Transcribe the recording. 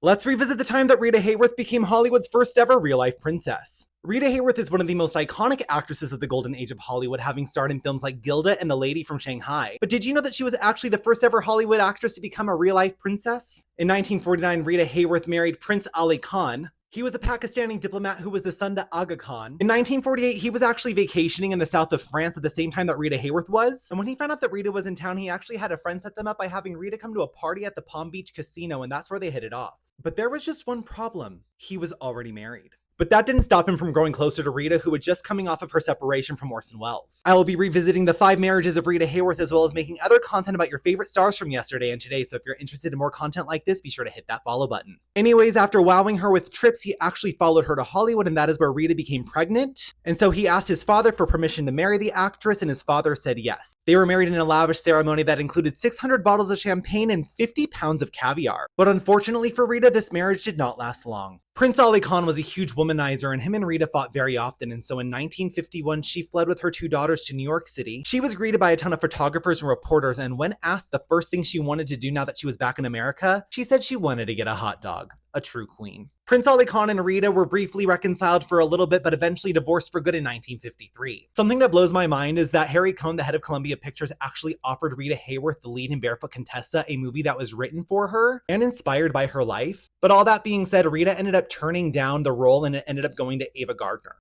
Let's revisit the time that Rita Hayworth became Hollywood's first ever real-life princess. Rita Hayworth is one of the most iconic actresses of the golden age of Hollywood, having starred in films like Gilda and The Lady from Shanghai. But did you know that she was actually the first ever Hollywood actress to become a real-life princess? In 1949, Rita Hayworth married Prince Ali Khan. He was a Pakistani diplomat who was the son to Aga Khan. In 1948, he was actually vacationing in the south of France at the same time that Rita Hayworth was. And when he found out that Rita was in town, he actually had a friend set them up by having Rita come to a party at the Palm Beach Casino, and that's where they hit it off. But there was just one problem. He was already married. But that didn't stop him from growing closer to Rita, who was just coming off of her separation from Orson Welles. I will be revisiting the 5 marriages of Rita Hayworth, as well as making other content about your favorite stars from yesterday and today, so if you're interested in more content like this, be sure to hit that follow button. Anyways, after wowing her with trips, he actually followed her to Hollywood, and that is where Rita became pregnant. And so he asked his father for permission to marry the actress, and his father said yes. They were married in a lavish ceremony that included 600 bottles of champagne and 50 pounds of caviar. But unfortunately for Rita, this marriage did not last long. Prince Ali Khan was a huge womanizer, and him and Rita fought very often, and so in 1951, she fled with her 2 daughters to New York City. She was greeted by a ton of photographers and reporters, and when asked the first thing she wanted to do now that she was back in America, she said she wanted to get a hot dog. A true queen. Prince Ali Khan and Rita were briefly reconciled for a little bit, but eventually divorced for good in 1953. Something that blows my mind is that Harry Cohn, the head of Columbia Pictures, actually offered Rita Hayworth the lead in Barefoot Contessa, a movie that was written for her and inspired by her life. But all that being said, Rita ended up turning down the role, and it ended up going to Ava Gardner.